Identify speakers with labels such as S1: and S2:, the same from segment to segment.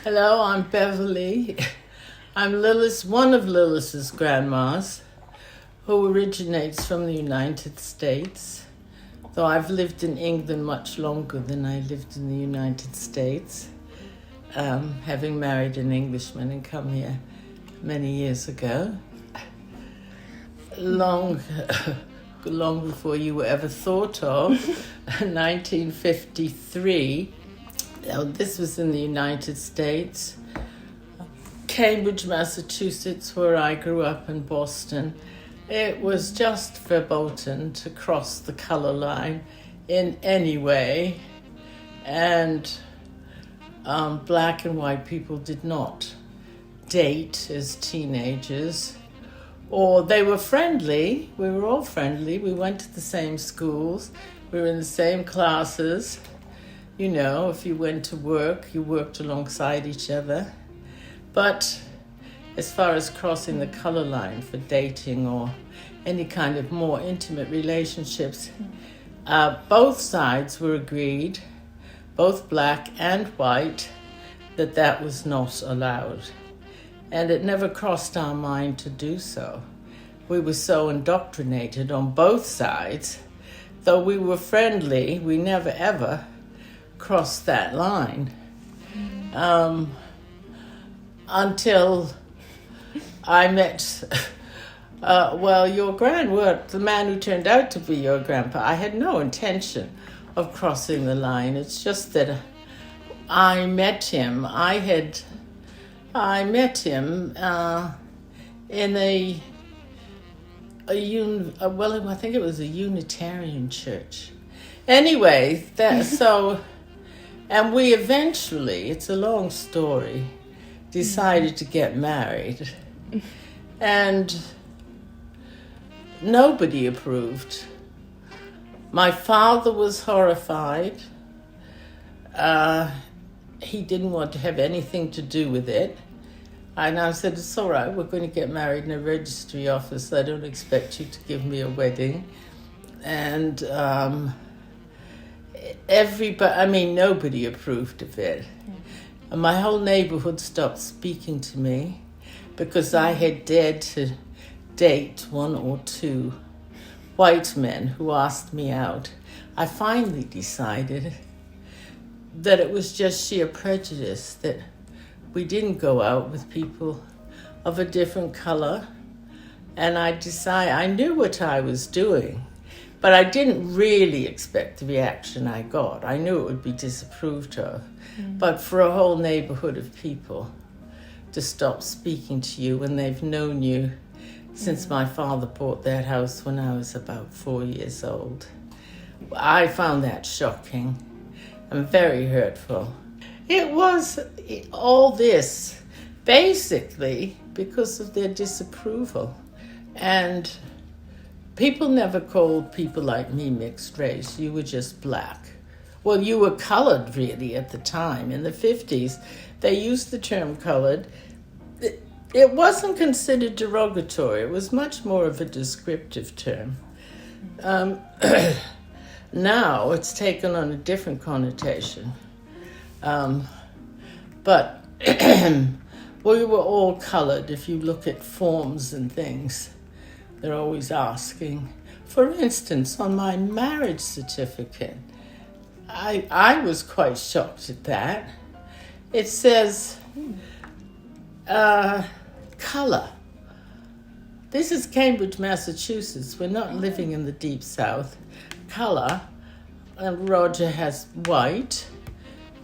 S1: Hello, I'm Beverly. I'm Lillis, one of Lillis's grandmas, who originates from the United States, though I've lived in England much longer than I lived in the United States, having married an Englishman and come here many years ago, long before you were ever thought of, 1953. This was in the United States, Cambridge, Massachusetts, where I grew up, in Boston. It was just verboten to cross the color line in any way, and black and white people did not date as teenagers, or they were friendly. We were all friendly. We went to the same schools. We were in the same classes. You know, if you went to work, you worked alongside each other. But as far as crossing the color line for dating or any kind of more intimate relationships, both sides were agreed, both black and white, that that was not allowed. And it never crossed our mind to do so. We were so indoctrinated on both sides. Though we were friendly, we never ever crossed that line. Until I met, your the man who turned out to be your grandpa. I had no intention of crossing the line. It's just that I met him. I met him in I think it was a Unitarian church. Anyway, and we eventually, it's a long story, decided to get married. And nobody approved. My father was horrified. He didn't want to have anything to do with it. And I said, it's all right, we're going to get married in a registry office. I don't expect you to give me a wedding. And nobody approved of it. And my whole neighborhood stopped speaking to me because I had dared to date one or two white men who asked me out. I finally decided that it was just sheer prejudice, that we didn't go out with people of a different color. And I knew what I was doing, but I didn't really expect the reaction I got. I knew it would be disapproved of. But for a whole neighborhood of people to stop speaking to you when they've known you since my father bought that house when I was about 4 years old, I found that shocking and very hurtful. It was all this basically because of their disapproval. And people never called people like me mixed race. You were just black. Well, you were colored, really, at the time. In the 50s, they used the term colored. It wasn't considered derogatory. It was much more of a descriptive term. Now it's taken on a different connotation. But we were all colored. If you look at forms and things, they're always asking. For instance, on my marriage certificate, I was quite shocked at that. It says, color. This is Cambridge, Massachusetts. We're not living in the deep south. Color, and Roger has white,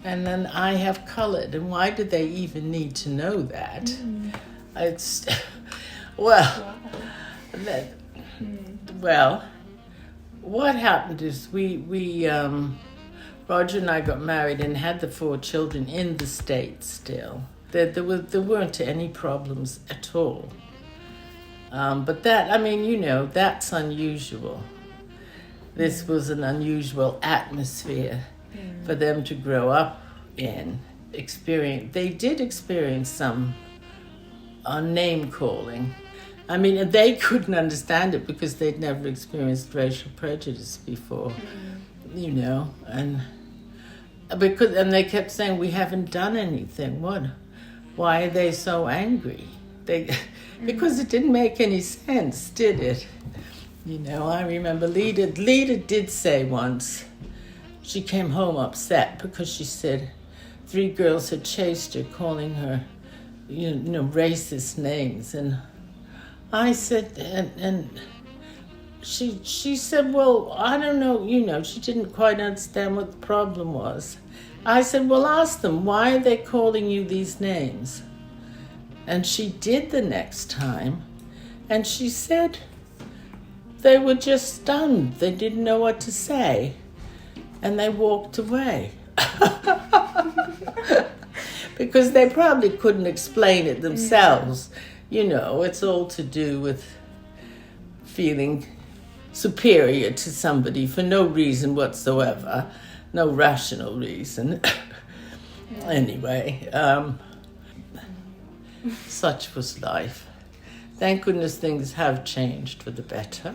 S1: and then I have colored. And why did they even need to know that? What happened is Roger and I got married and had the 4 children in the States still. There weren't any problems at all. But that's unusual. This was an unusual atmosphere for them to grow up in. They did experience some name calling. They couldn't understand it because they'd never experienced racial prejudice before, and they kept saying, we haven't done anything. What? Why are they so angry? Because it didn't make any sense, did it? I remember Lita did say once, she came home upset because she said 3 girls had chased her, calling her, racist names. And I said, and she said, well, I don't know, she didn't quite understand what the problem was. I said, well, ask them, why are they calling you these names? And she did the next time, and she said they were just stunned. They didn't know what to say, and they walked away. Because they probably couldn't explain it themselves. It's all to do with feeling superior to somebody for no reason whatsoever, no rational reason. Anyway, such was life. Thank goodness things have changed for the better.